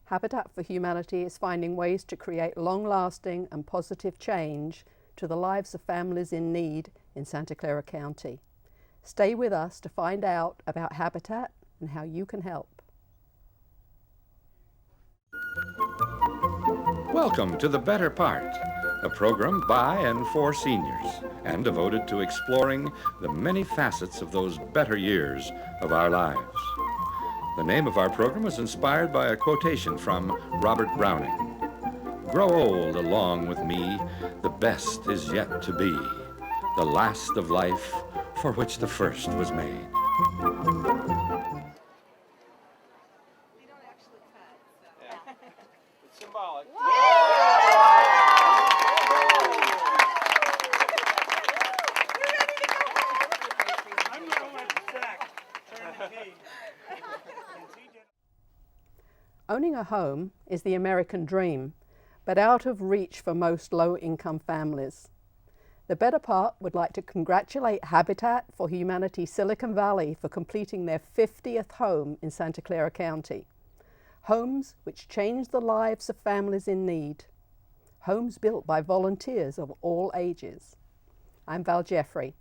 Habitat for Humanity is finding ways to create long-lasting and positive change to the lives of families in need in Santa Clara County. Stay with us to find out about Habitat and how you can help. Welcome to The Better Part, a program by and for seniors and devoted to exploring the many facets of those better years of our lives. The name of our program was inspired by a quotation from Robert Browning. Grow old along with me, the best is yet to be, the last of life for which the first was made. It's symbolic. I'm going to let the sack turn the key. Owning a home is the American dream, but out of reach for most low-income families. The Better Part would like to congratulate Habitat for Humanity Silicon Valley for completing their 50th home in Santa Clara County. Homes which change the lives of families in need. Homes built by volunteers of all ages. I'm Val Jeffrey,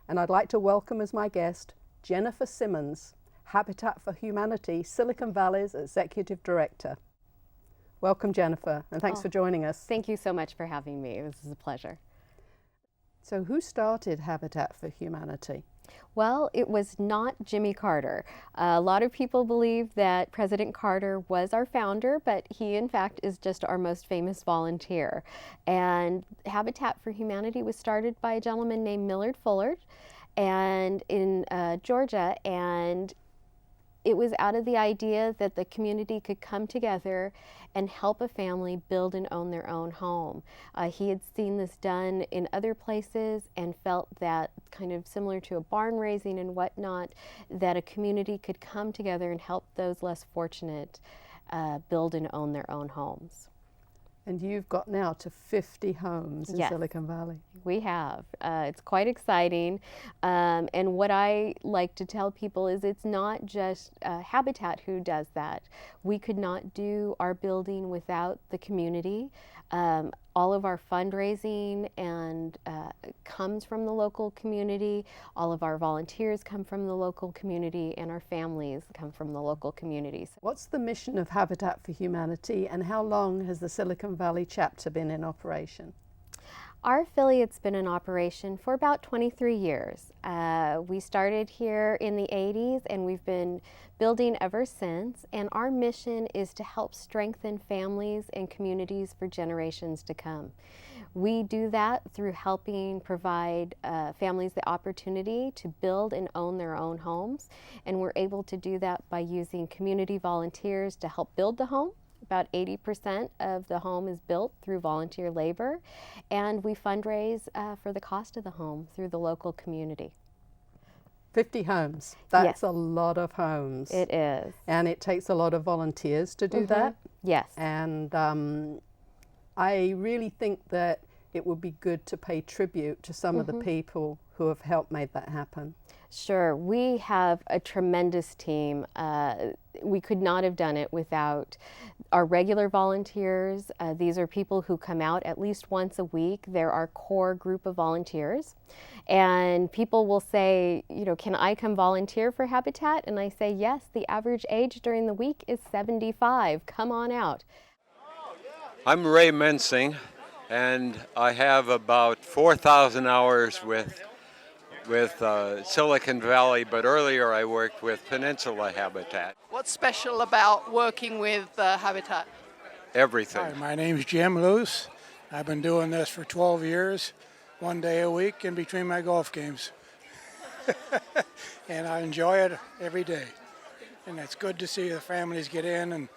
and I'd like to welcome as my guest Jennifer Simmons, Habitat for Humanity Silicon Valley's Executive Director. Welcome, Jennifer, and thanks for joining us. Thank you so much for having me. This is a pleasure. So who started Habitat for Humanity? Well, it was not Jimmy Carter. A lot of people believe that President Carter was our founder, but he in fact is just our most famous volunteer. And Habitat for Humanity was started by a gentleman named Millard Fullard and in Georgia, and it was out of the idea that the community could come together and help a family build and own their own home. He had seen this done in other places and felt that, kind of similar to a barn raising and whatnot, that a community could come together and help those less fortunate build and own their own homes. And you've got now to 50 homes in Yes. Silicon Valley. We have. It's quite exciting. And what I like to tell people is it's not just Habitat who does that. We could not do our building without the community. All of our fundraising and comes from the local community. All of our volunteers come from the local community, and our families come from the local communities. What's the mission of Habitat for Humanity, and how long has the Silicon Valley chapter been in operation? Our affiliate's been in operation for about 23 years. We started here in the 80s, and we've been building ever since, and our mission is to help strengthen families and communities for generations to come. We do that through helping provide families the opportunity to build and own their own homes, and we're able to do that by using community volunteers to help build the home. About 80% of the home is built through volunteer labor, and we fundraise for the cost of the home through the local community. 50 homes. That's Yes. a lot of homes. It is. And it takes a lot of volunteers to do that. Yes. And I really think that it would be good to pay tribute to some of the people who have helped make that happen. Sure. We have a tremendous team. We could not have done it without our regular volunteers. These are people who come out at least once a week. They're our core group of volunteers. And people will say, you know, can I come volunteer for Habitat? And I say, yes, the average age during the week is 75. Come on out. I'm Ray Mensing, and I have about 4,000 hours with Silicon Valley, but earlier I worked with Peninsula Habitat. What's special about working with Habitat? Everything. Hi, my name's Jim Luce. I've been doing this for 12 years, one day a week in between my golf games. And I enjoy it every day. And it's good to see the families get in and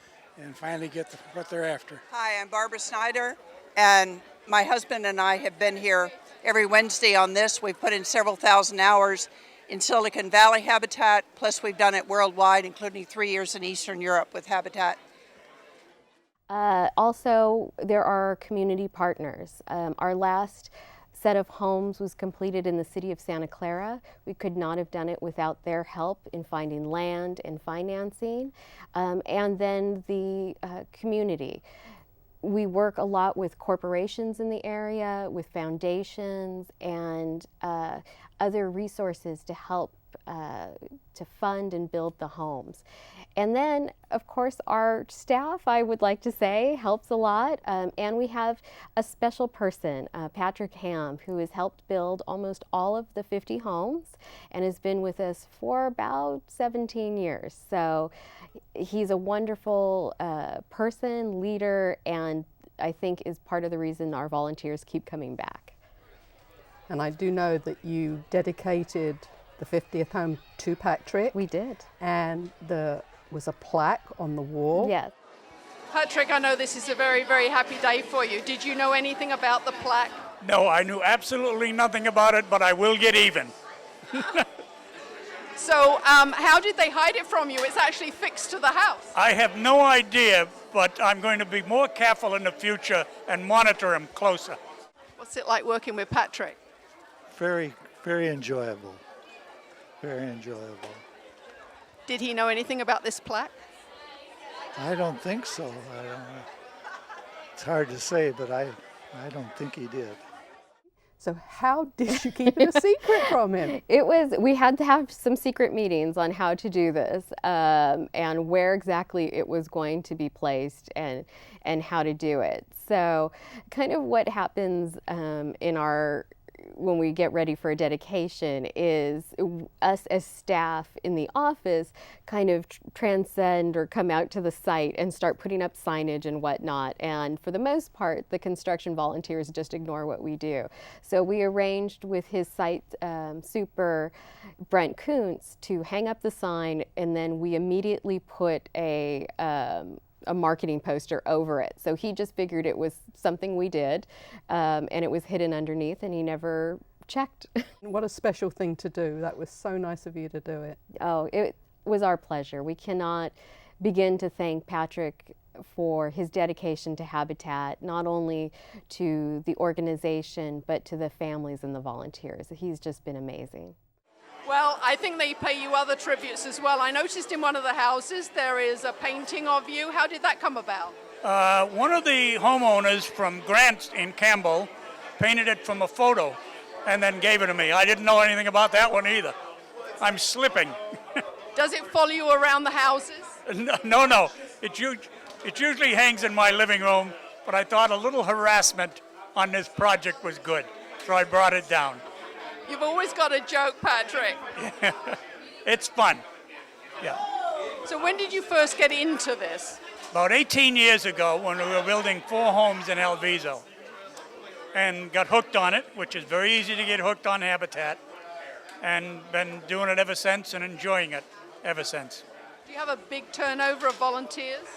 finally get what they're after. Hi, I'm Barbara Snyder, and my husband and I have been here every Wednesday on this. We've put in several thousand hours in Silicon Valley Habitat, plus we've done it worldwide, including 3 years in Eastern Europe with Habitat. Also, there are community partners. Our last set of homes was completed in the city of Santa Clara. We could not have done it without their help in finding land and financing. And then the community. We work a lot with corporations in the area, with foundations, and other resources to help to fund and build the homes. And then, of course, our staff, I would like to say, helps a lot. And we have a special person, Patrick Ham, who has helped build almost all of the 50 homes and has been with us for about 17 years. So he's a wonderful person, leader, and I think is part of the reason our volunteers keep coming back. And I do know that you dedicated the 50th home to Patrick. We did. And there was a plaque on the wall. Yes. Patrick, I know this is a very, very happy day for you. Did you know anything about the plaque? No, I knew absolutely nothing about it, but I will get even. So how did they hide it from you? It's actually fixed to the house. I have no idea, but I'm going to be more careful in the future and monitor him closer. What's it like working with Patrick? Very, very enjoyable. Very enjoyable. Did he know anything about this plaque? I don't think so. I don't know. It's hard to say, but I don't think he did. So how did you keep it a secret from him? We had to have some secret meetings on how to do this and where exactly it was going to be placed and how to do it. So kind of what happens when we get ready for a dedication is us as staff in the office kind of transcend or come out to the site and start putting up signage and whatnot. And for the most part, the construction volunteers just ignore what we do. So we arranged with his site super, Brent Kuntz, to hang up the sign, and then we immediately put a marketing poster over it. So he just figured it was something we did, and it was hidden underneath, and he never checked. What a special thing to do. That was so nice of you to do it. Oh, it was our pleasure. We cannot begin to thank Patrick for his dedication to Habitat, not only to the organization, but to the families and the volunteers. He's just been amazing. Well, I think they pay you other tributes as well. I noticed in one of the houses there is a painting of you. How did that come about? One of the homeowners from Grant in Campbell painted it from a photo and then gave it to me. I didn't know anything about that one either. I'm slipping. Does it follow you around the houses? No. It usually hangs in my living room, but I thought a little harassment on this project was good, so I brought it down. You've always got a joke, Patrick. It's fun. Yeah. So when did you first get into this? About 18 years ago, when we were building 4 homes in El Viso, and got hooked on it, which is very easy to get hooked on Habitat, and been doing it ever since and enjoying it ever since. Do you have a big turnover of volunteers?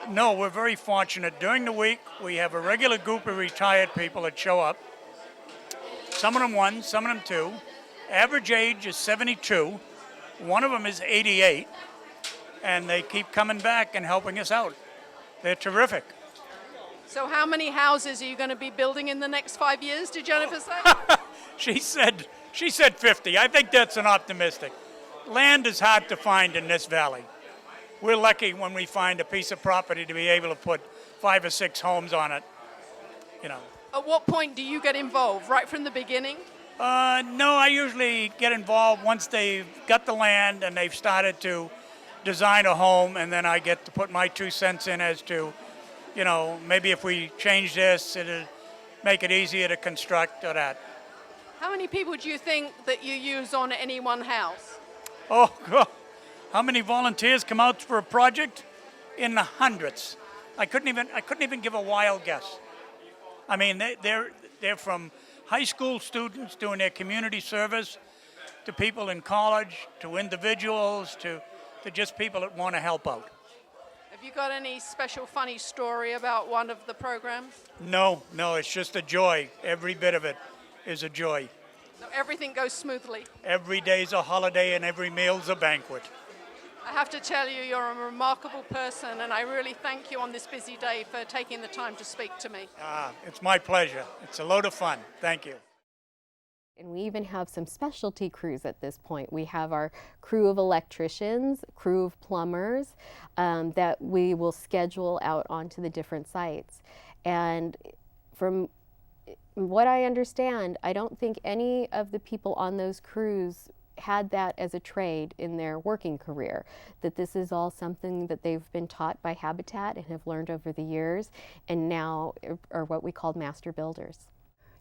No, we're very fortunate. During the week, we have a regular group of retired people that show up. Some of them 1, some of them 2. Average age is 72. One of them is 88. And they keep coming back and helping us out. They're terrific. So how many houses are you going to be building in the next 5 years, did Jennifer say? She said 50. I think that's an optimistic. Land is hard to find in this valley. We're lucky when we find a piece of property to be able to put 5 or 6 homes on it, you know. At what point do you get involved? Right from the beginning? No, I usually get involved once they've got the land and they've started to design a home, and then I get to put my 2 cents in as to, you know, maybe if we change this, it'll make it easier to construct or that. How many people do you think that you use on any one house? Oh, God. How many volunteers come out for a project? In the hundreds. I couldn't even give a wild guess. I mean, they're from high school students doing their community service, to people in college, to individuals, to just people that want to help out. Have you got any special funny story about one of the programs? No, it's just a joy. Every bit of it is a joy. So everything goes smoothly? Every day's a holiday and every meal's a banquet. I have to tell you, you're a remarkable person, and I really thank you on this busy day for taking the time to speak to me. It's my pleasure. It's a load of fun. Thank you. And we even have some specialty crews at this point. We have our crew of electricians, crew of plumbers that we will schedule out onto the different sites. And from what I understand, I don't think any of the people on those crews had that as a trade in their working career, that this is all something that they've been taught by Habitat and have learned over the years, and now are what we call master builders.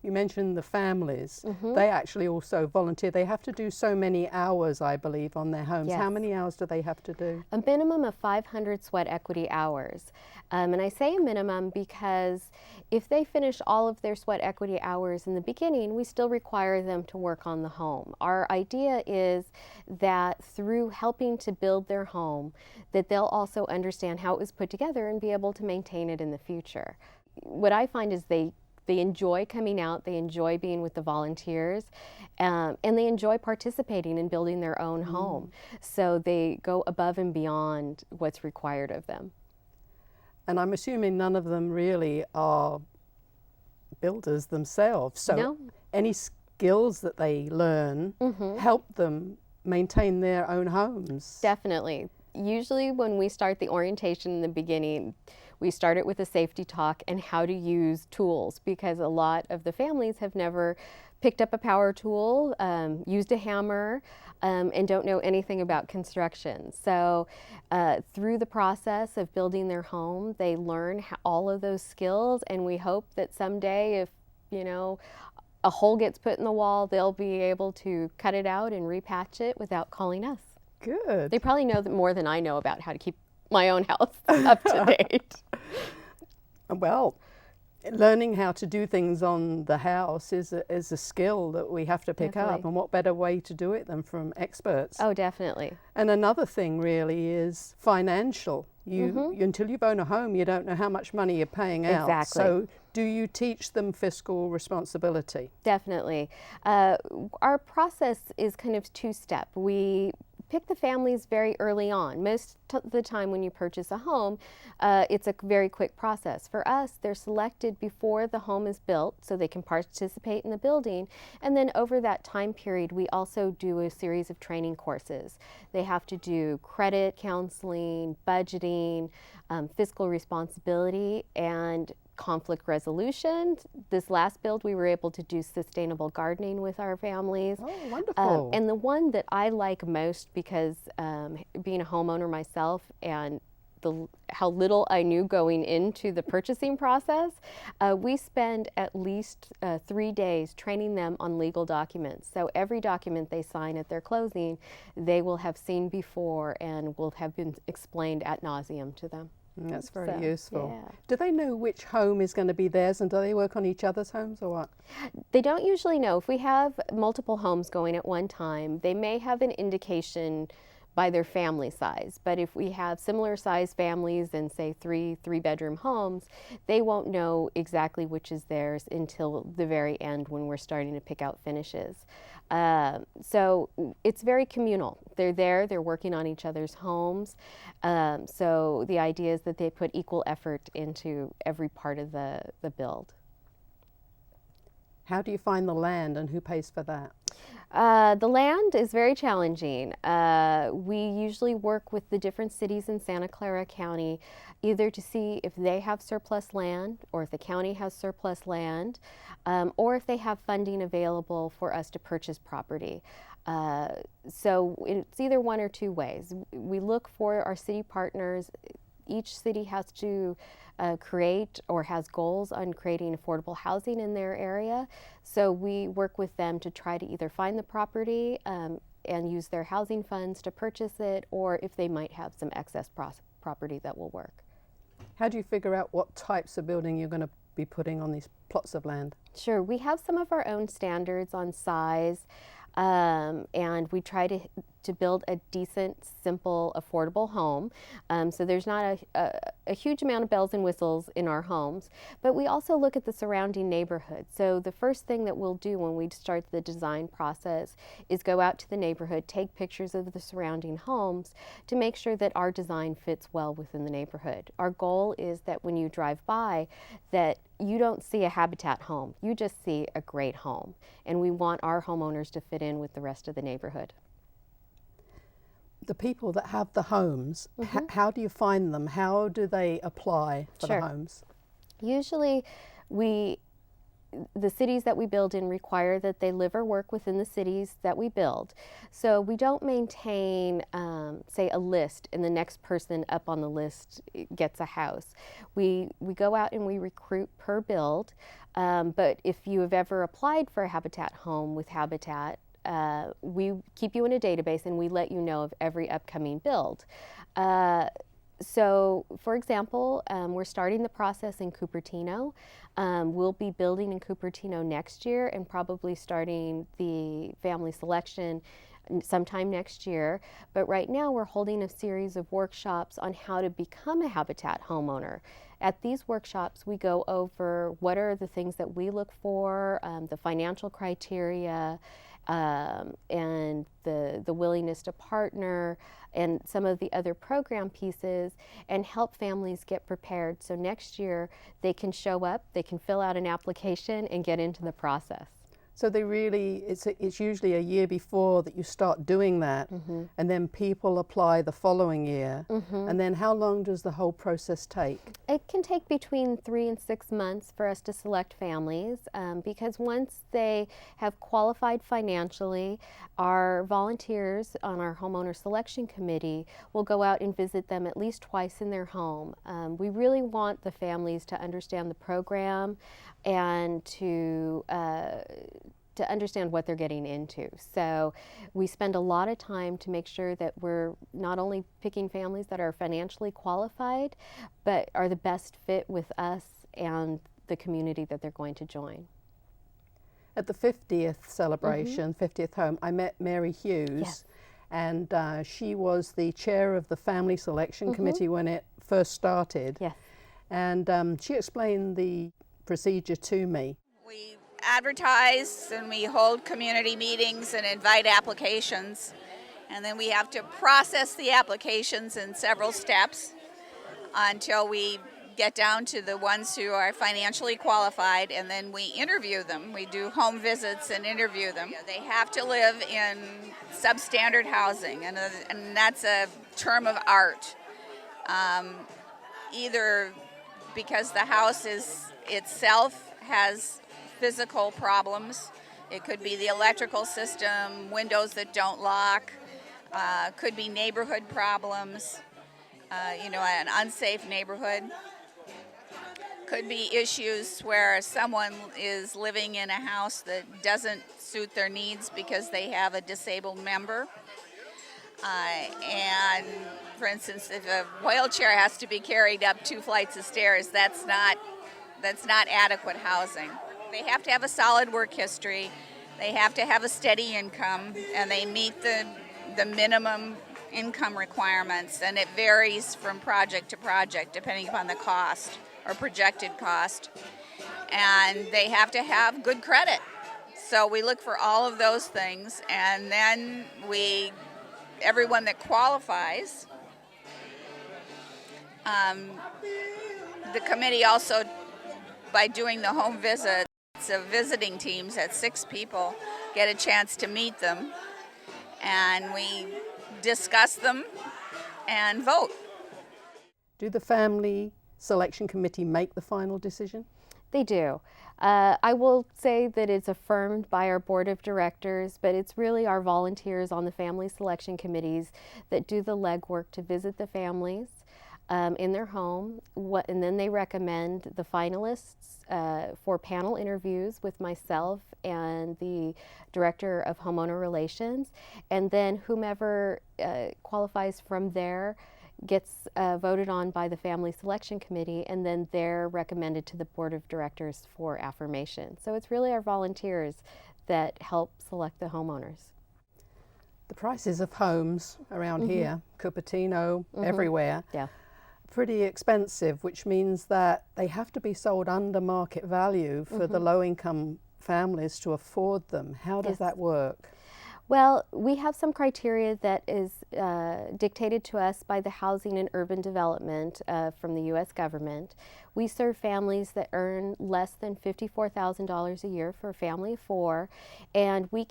You mentioned the families. They actually also volunteer. They have to do so many hours, I believe, on their homes. Yes. How many hours do they have to do? A minimum of 500 sweat equity hours. And I say a minimum because if they finish all of their sweat equity hours in the beginning, we still require them to work on the home. Our idea is that through helping to build their home, that they'll also understand how it was put together and be able to maintain it in the future. What I find is they enjoy coming out, they enjoy being with the volunteers, and they enjoy participating in building their own home. So they go above and beyond what's required of them. And I'm assuming none of them really are builders themselves. So No. any skills that they learn help them maintain their own homes. Definitely. Usually when we start the orientation in the beginning, we start it with a safety talk and how to use tools, because a lot of the families have never picked up a power tool, used a hammer, and don't know anything about construction. So through the process of building their home, they learn all of those skills, and we hope that someday, if a hole gets put in the wall, they'll be able to cut it out and repatch it without calling us. Good. They probably know more than I know about how to keep my own house up to date. Well, learning how to do things on the house is a skill that we have to pick up, Definitely. and what better way to do it than from experts. Oh, definitely. And another thing really is financial. Until you've owned a home, you don't know how much money you're paying out. Exactly. So do you teach them fiscal responsibility? Definitely. Our process is kind of two-step. We pick the families very early on. Most of the time when you purchase a home, it's a very quick process. For us, they're selected before the home is built so they can participate in the building. And then over that time period, we also do a series of training courses. They have to do credit counseling, budgeting, fiscal responsibility, and conflict resolution. This last build, we were able to do sustainable gardening with our families. Oh, wonderful. And the one that I like most, because being a homeowner myself and how little I knew going into the purchasing process, we spend at least 3 days training them on legal documents. So every document they sign at their closing, they will have seen before and will have been explained ad nauseum to them. That's very So, useful. yeah. Do they know which home is going to be theirs, and do they work on each other's homes or what? They don't usually know. If we have multiple homes going at one time, they may have an indication by their family size. But if we have similar size families and say three-bedroom homes, they won't know exactly which is theirs until the very end when we're starting to pick out finishes. So it's very communal. They're there, they're working on each other's homes. So the idea is that they put equal effort into every part of the build. How do you find the land, and who pays for that? The land is very challenging. We usually work with the different cities in Santa Clara County, either to see if they have surplus land, or if the county has surplus land, or if they have funding available for us to purchase property. So it's either one or two ways. We look for our city partners. Each city has to create or has goals on creating affordable housing in their area. So we work with them to try to either find the property and use their housing funds to purchase it, or if they might have some excess property that will work. How do you figure out what types of building you're going to be putting on these plots of land? Sure, we have some of our own standards on size, and we try to to build a decent, simple, affordable home. So there's not a huge amount of bells and whistles in our homes, but we also look at the surrounding neighborhood. So the first thing that we'll do when we start the design process is go out to the neighborhood, take pictures of the surrounding homes to make sure that our design fits well within the neighborhood. Our goal is that when you drive by, that you don't see a Habitat home, you just see a great home. And we want our homeowners to fit in with the rest of the neighborhood. The people that have the homes, how do you find them? How do they apply for Sure. the homes? Usually the cities that we build in require that they live or work within the cities that we build. So we don't maintain, say, a list and the next person up on the list gets a house. We go out and we recruit per build, but if you have ever applied for a Habitat home with Habitat, we keep you in a database and we let you know of every upcoming build. So, for example, we're starting the process in Cupertino. We'll be building in Cupertino next year and probably starting the family selection sometime next year. But right now we're holding a series of workshops on how to become a Habitat homeowner. At these workshops, we go over what are the things that we look for, the financial criteria, and the willingness to partner, and some of the other program pieces, and help families get prepared so next year they can show up, they can fill out an application and get into the process. So they really, it's usually a year before that you start doing that, and then people apply the following year. And then how long does the whole process take? It can take between 3 and 6 months for us to select families, because once they have qualified financially, our volunteers on our homeowner selection committee will go out and visit them at least twice in their home. We really want the families to understand the program and to understand what they're getting into. So we spend a lot of time to make sure that we're not only picking families that are financially qualified, but are the best fit with us and the community that they're going to join. At the 50th celebration, 50th home, I met Mary Hughes. Yes. And she was the chair of the family selection committee when it first started. Yes. And she explained the procedure to me. We advertise and we hold community meetings and invite applications, and then we have to process the applications in several steps until we get down to the ones who are financially qualified, and then we interview them. We do home visits and interview them. They have to live in substandard housing, and that's a term of art. Either because the house itself has physical problems. It could be the electrical system, windows that don't lock, could be neighborhood problems, an unsafe neighborhood. Could be issues where someone is living in a house that doesn't suit their needs because they have a disabled member. And for instance, if a wheelchair has to be carried up 2 flights of stairs, that's not adequate housing. They have to have a solid work history, they have to have a steady income, and they meet the minimum income requirements, and it varies from project to project depending upon the cost or projected cost. And they have to have good credit. So we look for all of those things, and then everyone that qualifies, the committee also, by doing the home visits of visiting teams at 6 people, get a chance to meet them, and we discuss them and vote. Do the family selection committee make the final decision? They do. I will say that it's affirmed by our board of directors, but it's really our volunteers on the family selection committees that do the legwork to visit the families in their home, and then they recommend the finalists for panel interviews with myself and the director of homeowner relations, and then whomever qualifies from there gets voted on by the family selection committee, and then they're recommended to the board of directors for affirmation. So it's really our volunteers that help select the homeowners. The prices of homes around here, Cupertino, everywhere, Yeah. pretty expensive, which means that they have to be sold under market value for the low-income families to afford them. How does that work? Well, we have some criteria that is dictated to us by the Housing and Urban Development from the U.S. government. We serve families that earn less than $54,000 a year for a family of four, and we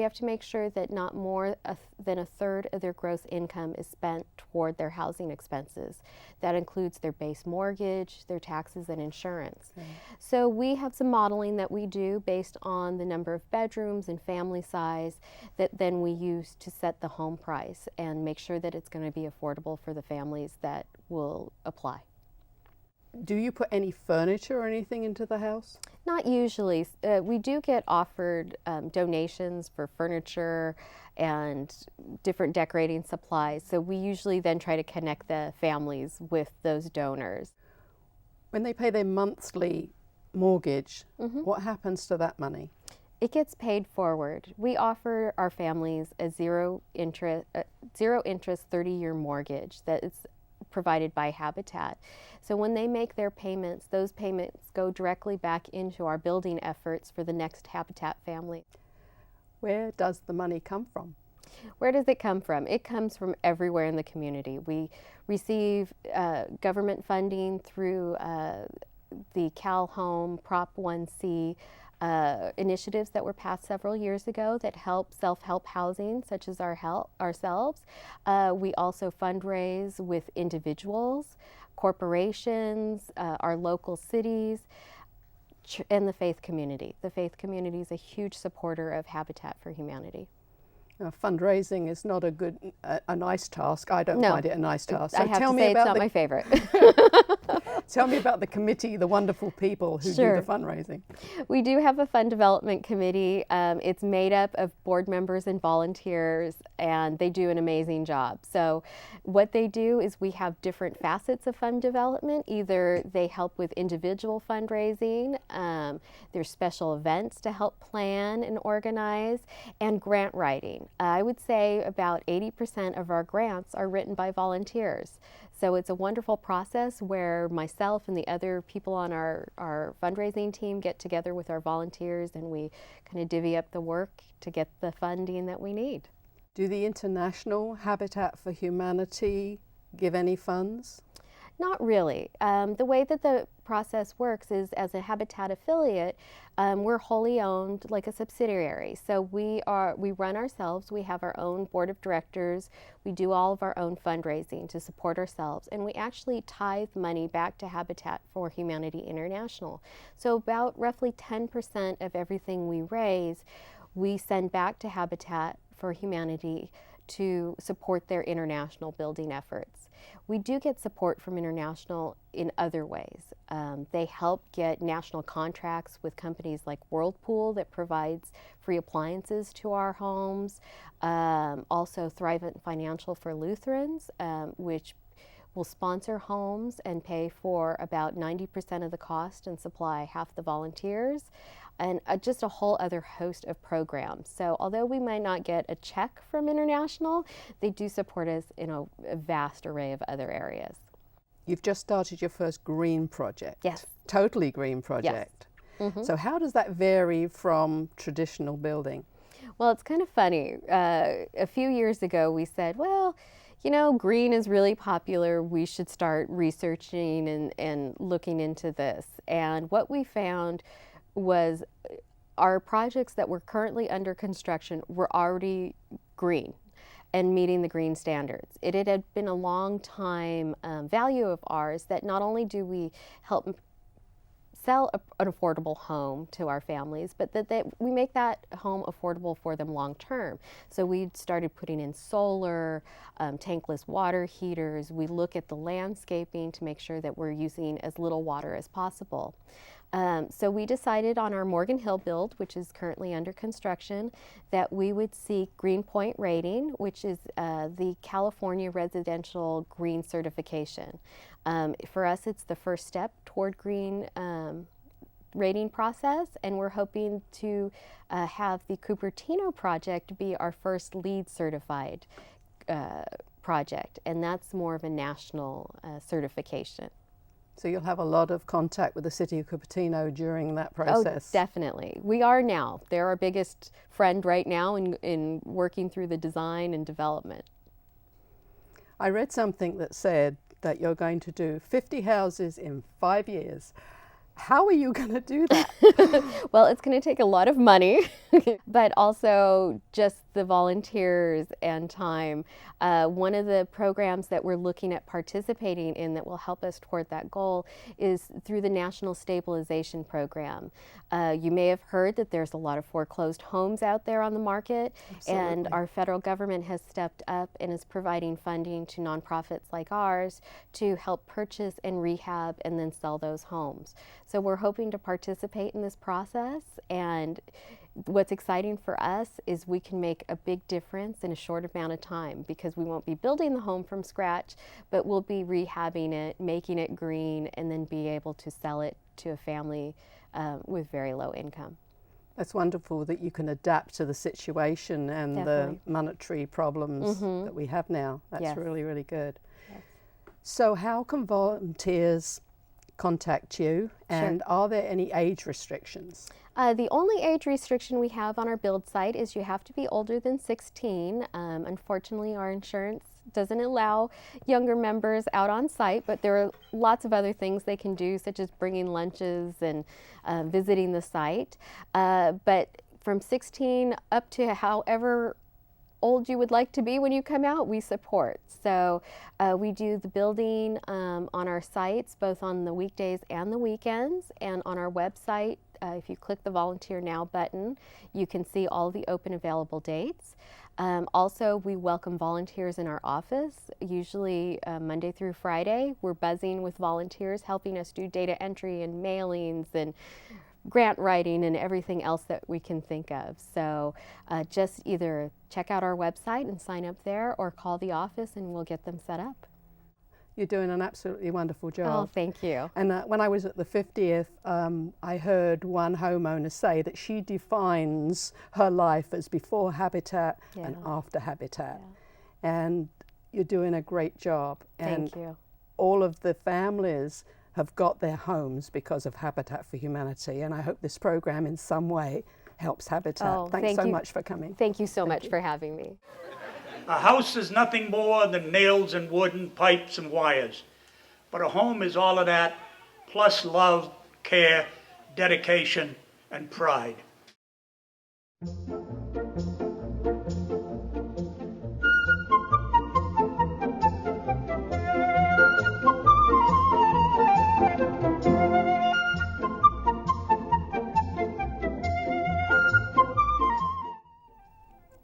have to make sure that not more than a third of their gross income is spent toward their housing expenses. That includes their base mortgage, their taxes, and insurance. So we have some modeling that we do based on the number of bedrooms and family size that then we use to set the home price and make sure that it's going to be affordable for the families that will apply. Do you put any furniture or anything into the house? Not usually. We do get offered donations for furniture and different decorating supplies, so we usually then try to connect the families with those donors. When they pay their monthly mortgage, what happens to that money? It gets paid forward. We offer our families a zero interest 30-year mortgage that is provided by Habitat. So when they make their payments, those payments go directly back into our building efforts for the next Habitat family. Where does the money come from? Where does it come from? It comes from everywhere in the community. We receive government funding through the Cal Home Prop 1C initiatives that were passed several years ago that help self-help housing, such as ourselves. We also fundraise with individuals, corporations, our local cities, and the faith community. The faith community is a huge supporter of Habitat for Humanity. Fundraising is not a nice task. I don't find it a nice task. So I have to say it's not my favorite. Tell me about the committee, the wonderful people who do the fundraising. We do have a fund development committee. It's made up of board members and volunteers, and they do an amazing job. So what they do is we have different facets of fund development. Either they help with individual fundraising, there's special events to help plan and organize, and grant writing. I would say about 80% of our grants are written by volunteers. So it's a wonderful process where myself and the other people on our fundraising team get together with our volunteers, and we kind of divvy up the work to get the funding that we need. Do the International Habitat for Humanity give any funds? Not really. The way that the process works is, as a Habitat affiliate, we're wholly owned like a subsidiary. So we run ourselves. We have our own board of directors. We do all of our own fundraising to support ourselves, and we actually tithe money back to Habitat for Humanity International. So about roughly 10% of everything we raise, we send back to Habitat for Humanity to support their international building efforts. We do get support from International in other ways. They help get national contracts with companies like Whirlpool that provides free appliances to our homes. Also Thrivent Financial for Lutherans, which will sponsor homes and pay for about 90% of the cost and supply half the volunteers, and just a whole other host of programs. So although we might not get a check from International, they do support us in a vast array of other areas. You've just started your first green project. Yes. Totally green project. Yes. So how does that vary from traditional building? Well, it's kind of funny. A few years ago we said, well, you know, green is really popular. We should start researching and looking into this. And what we found was our projects that were currently under construction were already green and meeting the green standards. It had been a long time value of ours that not only do we help sell an affordable home to our families, but that we make that home affordable for them long term. So we started putting in solar, tankless water heaters. We look at the landscaping to make sure that we're using as little water as possible. So we decided on our Morgan Hill build, which is currently under construction, that we would seek Green Point rating, which is the California Residential Green Certification. For us, it's the first step toward green rating process, and we're hoping to have the Cupertino project be our first LEED certified project, and that's more of a national certification. So you'll have a lot of contact with the city of Cupertino during that process. Oh, definitely. We are now. They're our biggest friend right now in working through the design and development. I read something that said that you're going to do 50 houses in 5 years. How are you going to do that? Well, it's going to take a lot of money, but also just the volunteers and time. One of the programs that we're looking at participating in that will help us toward that goal is through the National Stabilization Program. You may have heard that there's a lot of foreclosed homes out there on the market. Absolutely. And our federal government has stepped up and is providing funding to nonprofits like ours to help purchase and rehab and then sell those homes. So we're hoping to participate in this process, and what's exciting for us is we can make a big difference in a short amount of time, because we won't be building the home from scratch, but we'll be rehabbing it, making it green, and then be able to sell it to a family with very low income. That's wonderful that you can adapt to the situation and Definitely. the monetary problems that we have now. That's Yes. really, really good. Yes. So how can volunteers contact you, and are there any age restrictions? The only age restriction we have on our build site is you have to be older than 16. Unfortunately, our insurance doesn't allow younger members out on site, but there are lots of other things they can do, such as bringing lunches and visiting the site. But from 16 up to however old you would like to be when you come out, we support. So we do the building on our sites, both on the weekdays and the weekends, and on our website. If you click the Volunteer Now button, you can see all the open available dates. Also, we welcome volunteers in our office, usually Monday through Friday. We're buzzing with volunteers helping us do data entry and mailings and grant writing and everything else that we can think of. So just either check out our website and sign up there, or call the office and we'll get them set up. You're doing an absolutely wonderful job. Oh, thank you. And when I was at the 50th, I heard one homeowner say that she defines her life as before Habitat and after Habitat. And you're doing a great job. Thank you. All of the families have got their homes because of Habitat for Humanity, and I hope this program in some way helps Habitat. Oh, Thanks so much for coming. Thank you so much for having me. A house is nothing more than nails and wood and pipes and wires. But a home is all of that, plus love, care, dedication, and pride.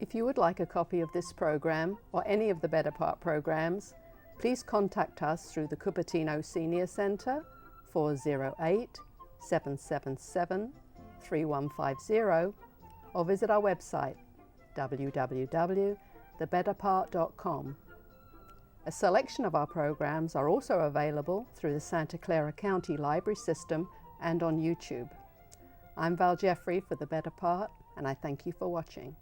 If you would like a copy of this program or any of the Better Part programs, please contact us through the Cupertino Senior Center, 408-777-3150, or visit our website, www.thebetterpart.com. A selection of our programs are also available through the Santa Clara County Library System and on YouTube. I'm Val Jeffrey for The Better Part, and I thank you for watching.